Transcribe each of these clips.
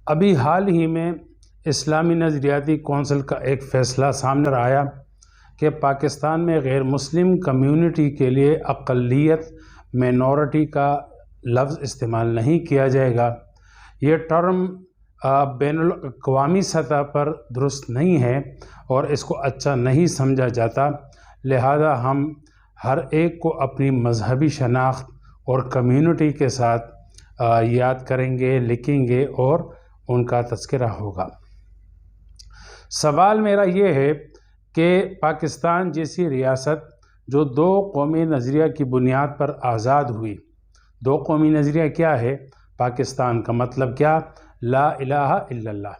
ابھی حال ہی میں اسلامی نظریاتی کونسل کا ایک فیصلہ سامنے آیا کہ پاکستان میں غیر مسلم کمیونٹی کے لیے اقلیت مینورٹی کا لفظ استعمال نہیں کیا جائے گا۔ یہ ٹرم بین الاقوامی سطح پر درست نہیں ہے اور اس کو اچھا نہیں سمجھا جاتا، لہذا ہم ہر ایک کو اپنی مذہبی شناخت اور کمیونٹی کے ساتھ یاد کریں گے، لکھیں گے اور ان کا تذکرہ ہوگا۔ سوال میرا یہ ہے کہ پاکستان جیسی ریاست جو دو قومی نظریہ کی بنیاد پر آزاد ہوئی، دو قومی نظریہ کیا ہے؟ پاکستان کا مطلب کیا؟ لا الہ الا اللہ۔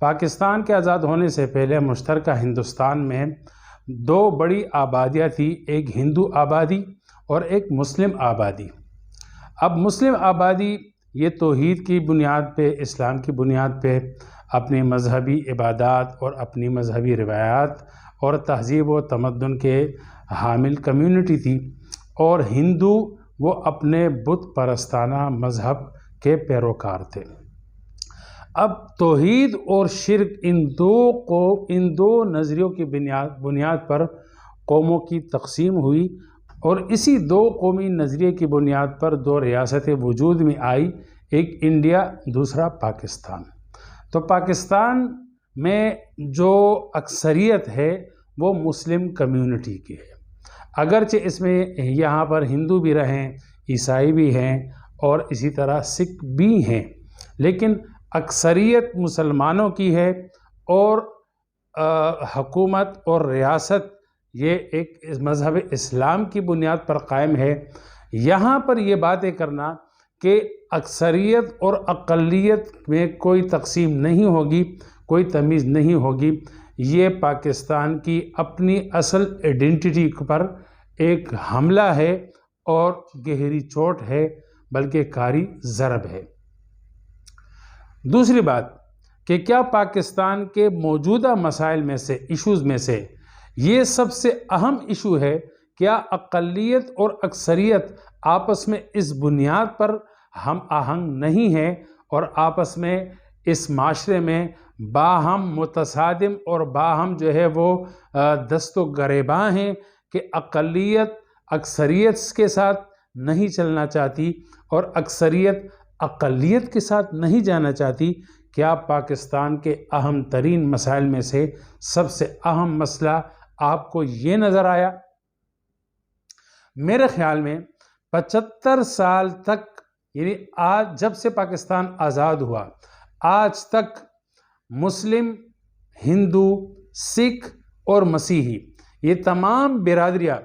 پاکستان کے آزاد ہونے سے پہلے مشترکہ ہندوستان میں دو بڑی آبادیاں تھیں، ایک ہندو آبادی اور ایک مسلم آبادی۔ اب مسلم آبادی یہ توحید کی بنیاد پہ، اسلام کی بنیاد پہ اپنی مذہبی عبادات اور اپنی مذہبی روایات اور تہذیب و تمدن کے حامل کمیونٹی تھی، اور ہندو وہ اپنے بت پرستانہ مذہب کے پیروکار تھے۔ اب توحید اور شرک ان دو نظریوں کی بنیاد پر قوموں کی تقسیم ہوئی، اور اسی دو قومی نظریے کی بنیاد پر دو ریاستیں وجود میں آئی، ایک انڈیا، دوسرا پاکستان۔ تو پاکستان میں جو اکثریت ہے وہ مسلم کمیونٹی کی ہے، اگرچہ اس میں یہاں پر ہندو بھی رہیں، عیسائی بھی ہیں اور اسی طرح سکھ بھی ہیں، لیکن اکثریت مسلمانوں کی ہے، اور حکومت اور ریاست یہ ایک مذہب اسلام کی بنیاد پر قائم ہے۔ یہاں پر یہ باتیں کرنا کہ اکثریت اور اقلیت میں کوئی تقسیم نہیں ہوگی، کوئی تمیز نہیں ہوگی، یہ پاکستان کی اپنی اصل ایڈنٹیٹی پر ایک حملہ ہے اور گہری چوٹ ہے، بلکہ کاری ضرب ہے۔ دوسری بات کہ کیا پاکستان کے موجودہ مسائل میں سے، ایشوز میں سے یہ سب سے اہم ایشو ہے؟ کیا اقلیت اور اکثریت آپس میں اس بنیاد پر ہم آہنگ نہیں ہیں اور آپس میں اس معاشرے میں باہم متصادم اور باہم جو ہے وہ دست و گریباں ہیں کہ اقلیت اکثریت کے ساتھ نہیں چلنا چاہتی اور اکثریت اقلیت کے ساتھ نہیں جانا چاہتی؟ کیا پاکستان کے اہم ترین مسائل میں سے سب سے اہم مسئلہ آپ کو یہ نظر آیا؟ میرے خیال میں 75 سال تک، یعنی آج جب سے پاکستان آزاد ہوا آج تک، مسلم، ہندو، سکھ اور مسیحی یہ تمام برادریاں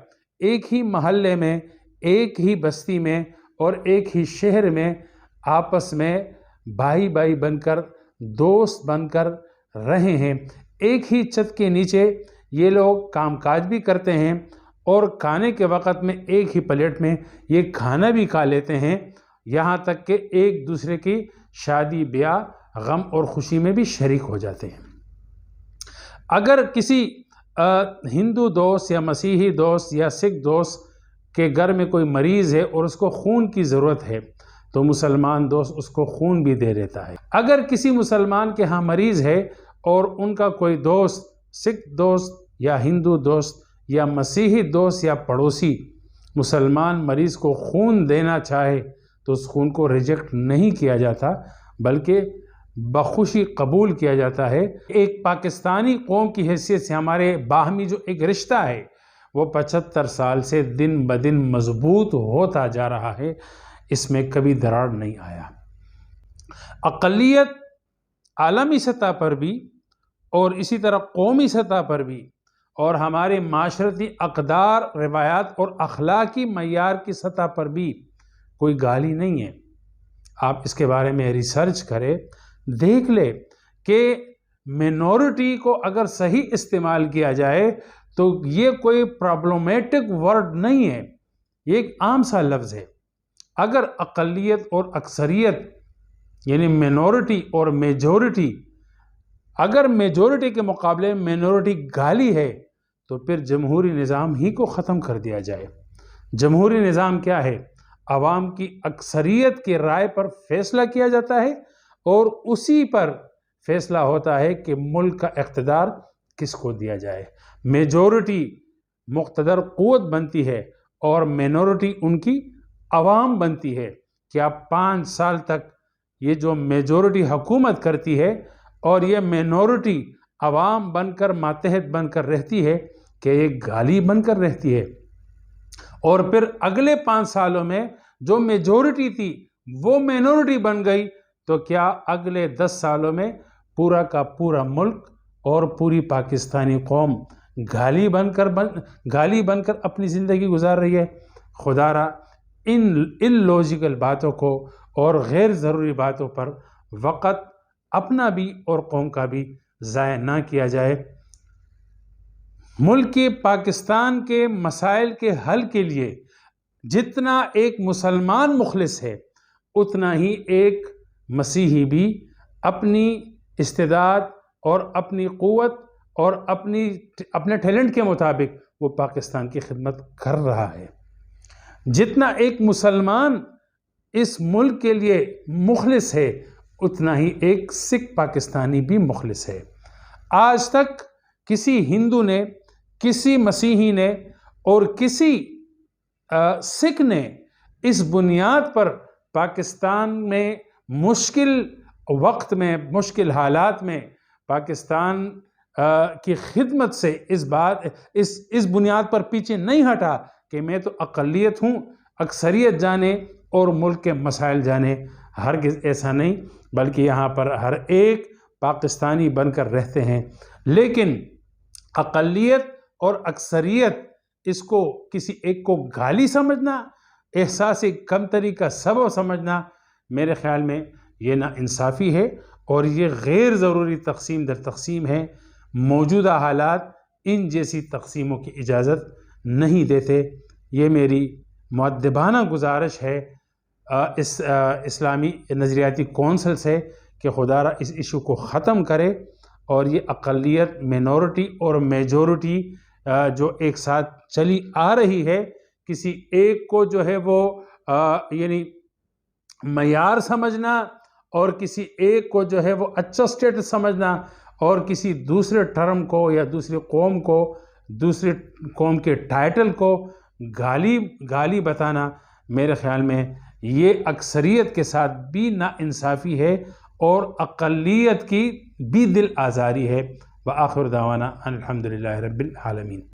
ایک ہی محلے میں، ایک ہی بستی میں اور ایک ہی شہر میں آپس میں بھائی بھائی بن کر، دوست بن کر رہے ہیں۔ ایک ہی چھت کے نیچے یہ لوگ کام کاج بھی کرتے ہیں، اور کھانے کے وقت میں ایک ہی پلیٹ میں یہ کھانا بھی کھا لیتے ہیں، یہاں تک کہ ایک دوسرے کی شادی بیاہ، غم اور خوشی میں بھی شریک ہو جاتے ہیں۔ اگر کسی ہندو دوست یا مسیحی دوست یا سکھ دوست کے گھر میں کوئی مریض ہے اور اس کو خون کی ضرورت ہے تو مسلمان دوست اس کو خون بھی دے دیتا ہے۔ اگر کسی مسلمان کے ہاں مریض ہے اور ان کا کوئی دوست، سکھ دوست یا ہندو دوست یا مسیحی دوست یا پڑوسی مسلمان مریض کو خون دینا چاہے تو اس خون کو ریجیکٹ نہیں کیا جاتا، بلکہ بخوشی قبول کیا جاتا ہے۔ ایک پاکستانی قوم کی حیثیت سے ہمارے باہمی جو ایک رشتہ ہے وہ 75 سال سے دن بدن مضبوط ہوتا جا رہا ہے، اس میں کبھی دراڑ نہیں آیا۔ اقلیت عالمی سطح پر بھی اور اسی طرح قومی سطح پر بھی اور ہمارے معاشرتی اقدار، روایات اور اخلاقی معیار کی سطح پر بھی کوئی گالی نہیں ہے۔ آپ اس کے بارے میں ریسرچ کریں، دیکھ لیں کہ مینورٹی کو اگر صحیح استعمال کیا جائے تو یہ کوئی پرابلمیٹک ورڈ نہیں ہے، یہ ایک عام سا لفظ ہے۔ اگر اقلیت اور اکثریت یعنی مینورٹی اور میجورٹی، اگر میجورٹی کے مقابلے میں مینورٹی گالی ہے تو پھر جمہوری نظام ہی کو ختم کر دیا جائے۔ جمہوری نظام کیا ہے؟ عوام کی اکثریت کی رائے پر فیصلہ کیا جاتا ہے اور اسی پر فیصلہ ہوتا ہے کہ ملک کا اقتدار کس کو دیا جائے۔ میجورٹی مقتدر قوت بنتی ہے اور مینورٹی ان کی عوام بنتی ہے۔ کیا 5 سال تک یہ جو میجورٹی حکومت کرتی ہے اور یہ مینورٹی عوام بن کر ماتحت بن کر رہتی ہے کہ ایک گالی بن کر رہتی ہے؟ اور پھر اگلے 5 سالوں میں جو میجورٹی تھی وہ مینورٹی بن گئی، تو کیا اگلے 10 سالوں میں پورا کا پورا ملک اور پوری پاکستانی قوم گالی بن کر اپنی زندگی گزار رہی ہے؟ خدا را ان لوجیکل باتوں کو اور غیر ضروری باتوں پر وقت اپنا بھی اور قوم کا بھی ضائع نہ کیا جائے۔ ملک پاکستان کے مسائل کے حل کے لیے جتنا ایک مسلمان مخلص ہے، اتنا ہی ایک مسیحی بھی اپنی استعداد اور اپنی قوت اور اپنے ٹیلنٹ کے مطابق وہ پاکستان کی خدمت کر رہا ہے۔ جتنا ایک مسلمان اس ملک کے لیے مخلص ہے، اتنا ہی ایک سکھ پاکستانی بھی مخلص ہے۔ آج تک کسی ہندو نے، کسی مسیحی نے اور کسی سکھ نے اس بنیاد پر پاکستان میں مشکل وقت میں، مشکل حالات میں پاکستان کی خدمت سے اس بنیاد پر پیچھے نہیں ہٹا کہ میں تو اقلیت ہوں، اکثریت جانے اور ملک کے مسائل جانے۔ ہرگز ایسا نہیں، بلکہ یہاں پر ہر ایک پاکستانی بن کر رہتے ہیں۔ لیکن اقلیت اور اکثریت، اس کو کسی ایک کو گالی سمجھنا، احساس کمتری کا سبب سمجھنا، میرے خیال میں یہ نا انصافی ہے اور یہ غیر ضروری تقسیم در تقسیم ہے۔ موجودہ حالات ان جیسی تقسیموں کی اجازت نہیں دیتے۔ یہ میری مؤدبانہ گزارش ہے اسلامی نظریاتی کونسل سے کہ خدا را اس ایشو کو ختم کرے اور یہ اقلیت، مینورٹی اور میجورٹی جو ایک ساتھ چلی آ رہی ہے، کسی ایک کو جو ہے وہ یعنی معیار سمجھنا اور کسی ایک کو جو ہے وہ اچھا اسٹیٹس سمجھنا اور کسی دوسرے ٹرم کو یا دوسری قوم کے ٹائٹل کو گالی بتانا، میرے خیال میں یہ اکثریت کے ساتھ بھی ناانصافی ہے اور اقلیت کی بھی دل آزاری ہے۔ وآخر دعوانا الحمدللہ رب العالمین۔